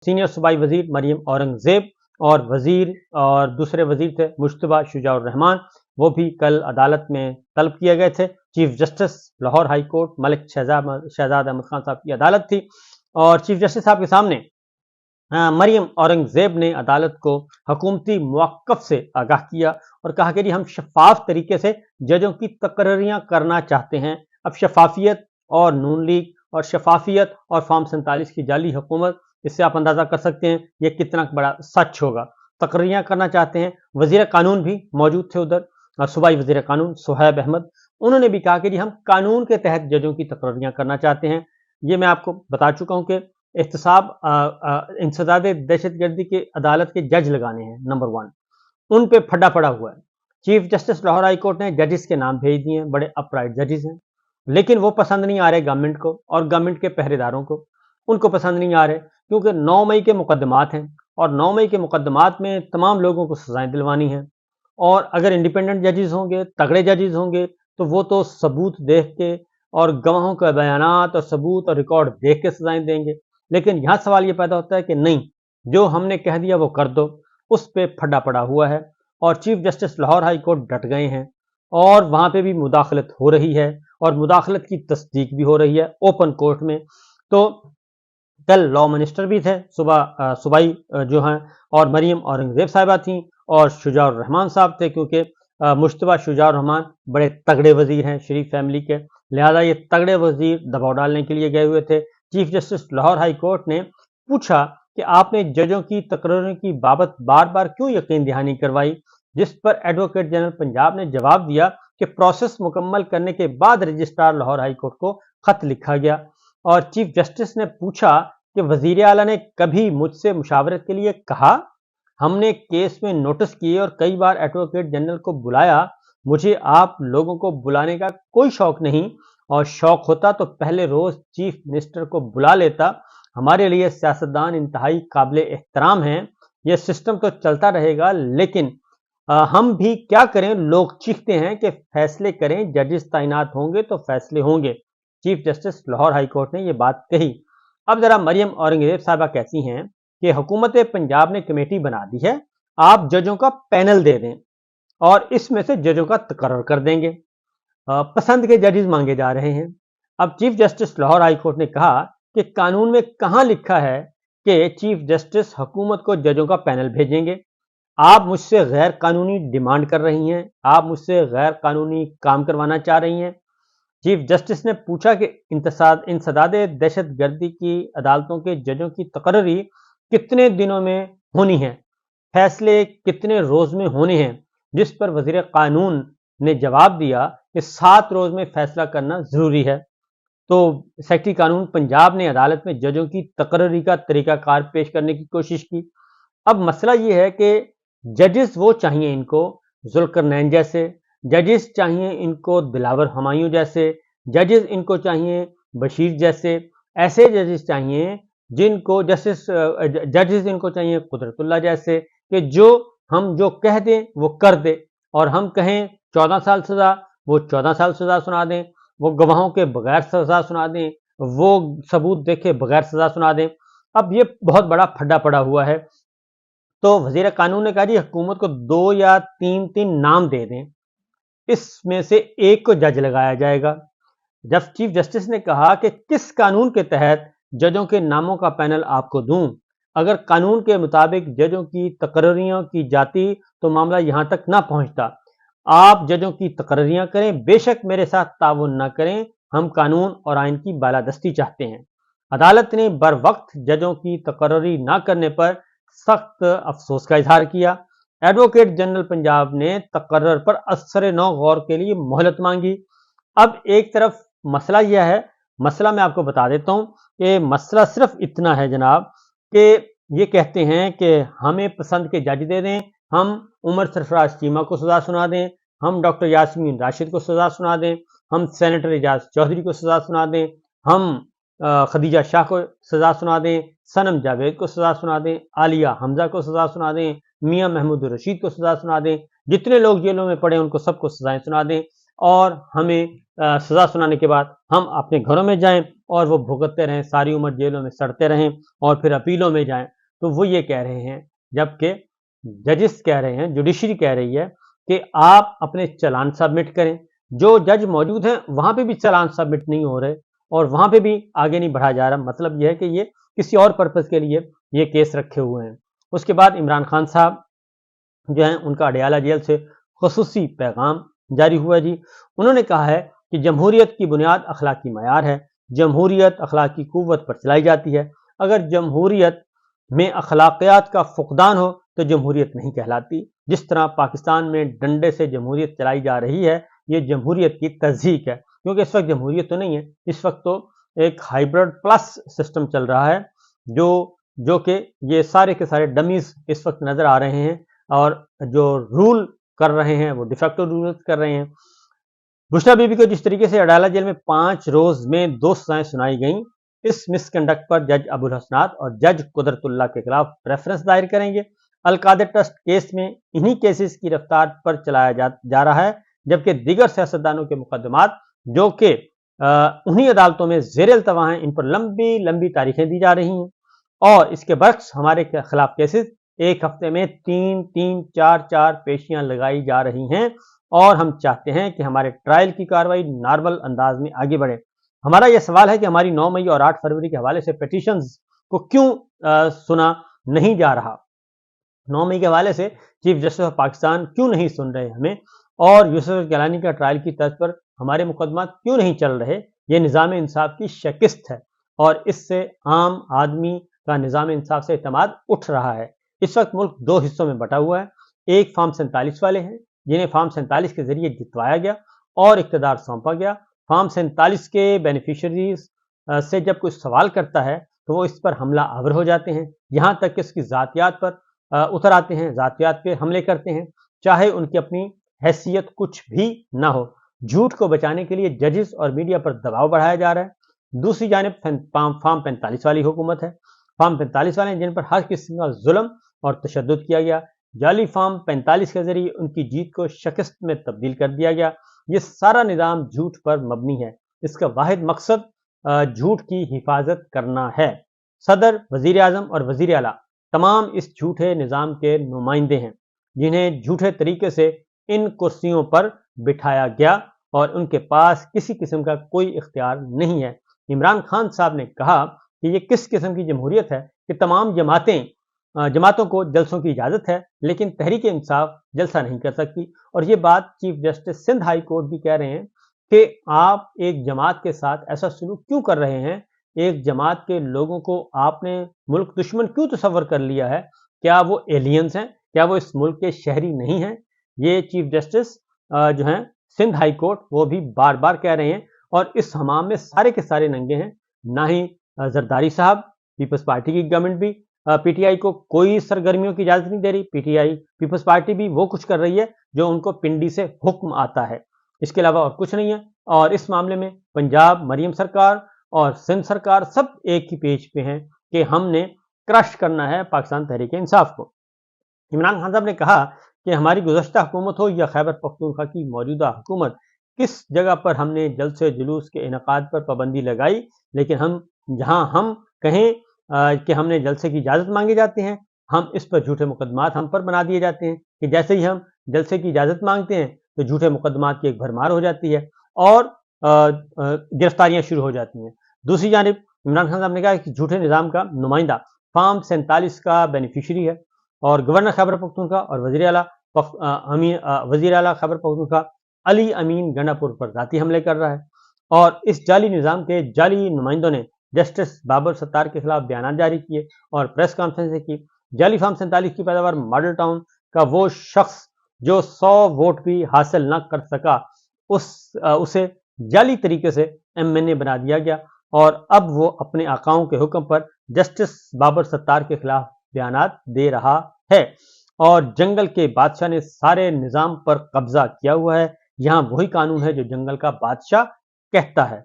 Senior सूबाई वजीर मरियम औरंगजेब और वजीर और दूसरे वजीर थे मुश्तबा शुजाउर रहमान, वो भी कल अदालत में तलब किए गए थे। Chief justice Lahore high court Malik Shahzad Ahmed Khan साहब की अदालत थी और चीफ जस्टिस साहब के सामने मरियम औरंगजेब ने अदालत को हुकूमती मौक़िफ़ से आगाह किया और कहा कि जी हम शफाफ तरीके से जजों की तकरीरियाँ करना चाहते हैं। अब शफाफियत और नून लीग और शफाफियत और फॉर्म 47 की जाली हुकूमत, इससे आप अंदाज़ा कर सकते हैं ये कितना बड़ा सच होगा। तकरीरियाँ करना चाहते हैं। वज़ीर कानून भी मौजूद थे उधर और सूबाई वज़ीर कानून सुहैब अहमद, उन्होंने भी कहा कि जी हम कानून के तहत जजों की तकरीरियाँ करना चाहते हैं। ये मैं आपको बता चुका हूँ कि एहतसाब इंसदाद दहशतगर्दी के अदालत के जज लगाने हैं नंबर 1, उन पे फड्डा पड़ा हुआ है। Chief justice Lahore high court ने जजेस के नाम भेज दिए हैं, बड़े अपराइट जजेस हैं, लेकिन वो पसंद नहीं आ रहे गवर्नमेंट को और गवर्नमेंट के पहरेदारों को, उनको पसंद नहीं आ रहे क्योंकि 9 मई के मुकदमात हैं और 9 मई के मुकदमात में तमाम लोगों को सजाएं दिलवानी हैं और अगर इंडिपेंडेंट जजेस होंगे, तगड़े जजेस होंगे, तो वो तो सबूत देख के और गवाहों के बयानात और सबूत और रिकॉर्ड देख के सजाएं देंगे। लेकिन यहाँ सवाल ये पैदा होता है कि नहीं, जो हमने कह दिया वो कर दो, उस पे फड्डा पड़ा हुआ है और chief justice Lahore high court डट गए हैं और वहाँ पे भी मुदाखलत हो रही है और मुदाखलत की तस्दीक भी हो रही है ओपन कोर्ट में। तो कल लॉ मिनिस्टर भी थे, सूबाई जो हैं, और मरियम औरंगजेब साहिबा थी और शुजाउर रहमान साहब थे, क्योंकि मुश्तबा शुजाउर रहमान बड़े तगड़े वजीर हैं शरीफ फैमिली के, लिहाजा ये तगड़े वजीर दबाव डालने के लिए गए हुए थे। Chief justice Lahore high court ने पूछा कि आपने जजों की तकरीरों की बाबत बार बार क्यों यकीन दहानी करवाई, जिस पर एडवोकेट जनरल पंजाब ने जवाब दिया कि प्रोसेस मुकम्मल करने के बाद रजिस्ट्रार लाहौर हाई कोर्ट को खत लिखा गया। और चीफ जस्टिस ने पूछा कि वजीर आला ने कभी मुझसे मुशावरत के लिए कहा? हमने केस में नोटिस किए और कई बार एडवोकेट जनरल को बुलाया। मुझे आप लोगों को बुलाने का कोई शौक नहीं, और शौक होता तो पहले रोज चीफ मिनिस्टर को बुला लेता। हमारे लिए सियासतदान इंतहाई काबिल एहतराम हैं। यह सिस्टम तो चलता रहेगा, लेकिन हम भी क्या करें, लोग चीखते हैं कि फैसले करें, जजेस तैनात होंगे तो फैसले होंगे। Chief justice Lahore high court ने यह बात कही। अब जरा मरियम औरंगजेब साहबा कहती हैं कि हुकूमत पंजाब ने कमेटी बना दी है, आप जजों का पैनल दे दें और इसमें से जजों का तकर्रर कर देंगे। पसंद के जजेस मांगे जा रहे हैं। अब chief justice Lahore high court ने कहा कि कानून में कहां लिखा है कि चीफ जस्टिस हुकूमत को जजों का पैनल भेजेंगे? आप मुझसे गैर कानूनी डिमांड कर रही हैं, आप मुझसे गैर कानूनी काम करवाना चाह रही हैं। चीफ जस्टिस ने पूछा कि इंसदाद दहशतगर्दी की अदालतों के जजों की तकर्री कितने दिनों में होनी है, फैसले कितने रोज में होने हैं, जिस पर वजीर कानून ने जवाब दिया कि 7 रोज में फैसला करना जरूरी है। तो सेक्रेटरी कानून पंजाब ने अदालत में जजों की तकर्री का तरीकाकार पेश करने की कोशिश की। अब मसला यह है कि जजेस वो चाहिए इनको जुल्करनैन जैसे, जजेस चाहिए इनको दिलावर हुमायूं जैसे, जजेस इनको चाहिए बशीर जैसे, ऐसे जजेस चाहिए जिनको जजेस इनको चाहिए कुदरतुल्लाह जैसे, कि हम जो कह दें वो कर दे, और हम कहें 14 साल सजा, वो 14 साल सजा सुना दें, वो गवाहों के बगैर सजा सुना दें, वो सबूत देखे बगैर सजा सुना दें। अब ये बहुत बड़ा फड्डा पड़ा हुआ है। तो वजीर कानून ने कहा जी हुकूमत को 2 या 3 नाम दे दें, इसमें से एक को जज लगाया जाएगा। जब चीफ जस्टिस ने कहा कि किस कानून के तहत जजों के नामों का पैनल आपको दूं, अगर कानून के मुताबिक जजों की तकर्रियां की जाती तो मामला यहां तक ना पहुंचता। आप जजों की तकर्रियां करें, बेशक मेरे साथ ताउन ना करें, हम कानून और आइन की बालादस्ती चाहते हैं। अदालत ने बर वक्त जजों की तकर्री ना करने पर सख्त अफसोस का इजहार किया। एडवोकेट जनरल पंजाब ने तकर्रर पर असर नौ गौर के लिए मोहलत मांगी। अब एक तरफ मसला यह है, मसला मैं आपको बता देता हूं कि मसला सिर्फ इतना है जनाब कि ये कहते हैं कि हमें पसंद के जज दे दें, हम उमर सरफराज चीमा को सजा सुना दें, हम डॉक्टर यास्मीन राशिद को सजा सुना दें, हम सेनेटर एजाज चौधरी को सजा सुना दें, हम खदीजा शाह को सजा सुना दें, सनम जावेद को सजा सुना दें, आलिया हमजा को सजा सुना दें, मियां महमूद रशीद को सजा सुना दें, जितने लोग जेलों में पड़े उनको सबको सजाएं सुना दें, और हमें सजा सुनाने के बाद हम अपने घरों में जाएं और वो भुगतते रहें, सारी उम्र जेलों में सड़ते रहें और फिर अपीलों में जाएं। तो वो ये कह रहे हैं, जबकि जजेस कह रहे हैं, जुडिशरी कह रही है कि आप अपने चालान सबमिट करें। जो जज मौजूद हैं वहां पे भी चालान सबमिट नहीं हो रहे और वहां पे भी आगे नहीं बढ़ाया जा रहा। मतलब यह है कि ये किसी और पर्पज के लिए ये केस रखे हुए हैं। उसके बाद इमरान खान साहब जो हैं उनका अडयाला जेल से खुसूसी पैगाम जारी हुआ जी। उन्होंने कहा है कि जमहूरियत की बुनियाद अखलाकी मयार है, जमहूरियत अखलाकी कुव्वत पर चलाई जाती है। अगर जमहूरियत में अखलाकियात का फुकदान हो तो जमहूरियत नहीं कहलाती। जिस तरह पाकिस्तान में डंडे से जमहूरियत चलाई जा रही है, ये जमहूरियत की तज़हीक है, क्योंकि इस वक्त जमहूरियत तो नहीं है, इस वक्त तो एक हाइब्रिड प्लस सिस्टम चल रहा है, जो कि ये सारे के सारे डमीज इस वक्त नजर आ रहे हैं और जो रूल कर रहे हैं वो डिफेक्टो रूल कर रहे हैं। बुशरा बीबी को जिस तरीके से अडाला जेल में 5 रोज में 2 सजाएं सुनाई गईं, इस मिसकंडक्ट पर जज अबुल हसनात और जज कुदरतुल्लाह के खिलाफ रेफरेंस दायर करेंगे। अलकादर ट्रस्ट केस में इन्हीं केसेस की रफ्तार पर चलाया जा रहा है, जबकि दीगर सियासतदानों के मुकदमात जो कि उन्हीं अदालतों में ज़ेर अल्तवा हैं, इन पर लंबी लंबी तारीखें दी जा रही हैं और इसके बरक्स हमारे खिलाफ केसेस एक हफ्ते में 3-3, 4-4 पेशियां लगाई जा रही हैं और हम चाहते हैं कि हमारे ट्रायल की कार्रवाई नॉर्मल अंदाज में आगे बढ़े। हमारा यह सवाल है कि हमारी 9 मई और 8 फरवरी के हवाले से पिटीशंस को क्यों सुना नहीं जा रहा। 9 मई के हवाले से चीफ जस्टिस ऑफ पाकिस्तान क्यों नहीं सुन रहे हमें, और यूसुफ गिलानी का ट्रायल की तर्ज पर हमारे मुकदमा क्यों नहीं चल रहे। ये निज़ाम इंसाफ की शिकस्त है और इससे आम आदमी का निज़ाम इंसाफ से एतमाद उठ रहा है। इस वक्त मुल्क 2 हिस्सों में बटा हुआ है। एक फार्म 47 वाले हैं जिन्हें फार्म 47 के जरिए जितवाया गया और इक़्तिदार सौंपा गया। फार्म 47 के बेनिफिशरीज से जब कोई सवाल करता है तो वो इस पर हमला आवर हो जाते हैं, यहाँ तक कि उसकी ज़ातियात पर उतर आते हैं, ज़ातियात पे हमले करते हैं, चाहे उनकी अपनी हैसियत कुछ भी ना हो। झूठ को बचाने के लिए जजेस और मीडिया पर दबाव बढ़ाया जा रहा है। दूसरी जानिब फार्म 45 वाली हुकूमत है। फार्म 45 वाले जिन पर हर किस्म का जुल्म और तशद्दुद किया गया, जाली फार्म 45 के जरिए उनकी जीत को शिकस्त में तब्दील कर दिया गया। ये सारा निज़ाम झूठ पर मबनी है। इसका वाहिद मकसद झूठ की हिफाजत करना है। सदर, वजीर आज़म और वजीर आला तमाम इस झूठे निज़ाम के नुमाइंदे हैं जिन्हें झूठे तरीके से इन कुर्सियों पर बिठाया गया और उनके पास किसी किस्म का कोई इख्तियार नहीं है। इमरान खान साहब ने कहा कि ये किस किस्म की जमहूरियत है कि तमाम जमातों को जलसों की इजाज़त है लेकिन तहरीक इंसाफ जलसा नहीं कर सकती। और ये बात chief justice Sindh high court भी कह रहे हैं कि आप एक जमात के साथ ऐसा सलूक क्यों कर रहे हैं, एक जमात के लोगों को आपने मुल्क दुश्मन क्यों तस्वर कर लिया है। क्या वो एलियंस हैं, क्या वो इस मुल्क के शहरी नहीं हैं। ये चीफ जस्टिस जो हैं सिंध हाई कोर्ट वो भी बार बार कह रहे हैं और इस हमाम में सारे के सारे नंगे हैं। ना ही जरदारी साहब, पीपल्स पार्टी की गवर्नमेंट भी पीटीआई को कोई सरगर्मियों की इजाजत नहीं दे रही। पीटीआई पीपल्स पार्टी भी वो कुछ कर रही है जो उनको पिंडी से हुक्म आता है, इसके अलावा और कुछ नहीं है। और इस मामले में पंजाब मरियम सरकार और सिंध सरकार सब एक ही पेज पे हैं कि हमने क्रश करना है पाकिस्तान तहरीक इंसाफ को। इमरान खान साहब ने कहा कि हमारी गुज़श्ता हुकूमत हो या खैबर पख्तूनख्वा की मौजूदा हुकूमत, किस जगह पर हमने जलसे जुलूस के इनकाद पर पाबंदी लगाई, लेकिन जहां हम कहें कि हमने जलसे की इजाज़त मांगे जाते हैं, हम इस पर झूठे मुकदमात हम पर बना दिए जाते हैं कि जैसे ही हम जलसे की इजाज़त मांगते हैं तो झूठे मुकदमात की एक भरमार हो जाती है और गिरफ्तारियां शुरू हो जाती हैं। दूसरी जानिब इमरान खान साहब ने कहा कि झूठे निज़ाम का नुमाइंदा फार्म 47 का बेनिफिशरी है और गवर्नर खैबर पख्तूनख्वा और वज़ीर आला खैबर पख्तूनख्वा अली अमीन गंडापुर पर ज़ाती हमले कर रहा है। और इस जाली निज़ाम के जाली नुमाइंदों ने जस्टिस बाबर सत्तार के खिलाफ बयान जारी किए और प्रेस कॉन्फ्रेंस की। जाली फार्म 47 की पैदावार मॉडल टाउन का वो शख्स जो 100 वोट भी हासिल न कर सका, उसे जाली तरीके से एमएनए बना दिया गया और अब वो अपने आकाओं के हुक्म पर जस्टिस बाबर सत्तार के खिलाफ बयानात दे रहा है। और जंगल के बादशाह ने सारे निज़ाम पर कब्जा किया हुआ है। यहाँ वही कानून है जो जंगल का बादशाह कहता है।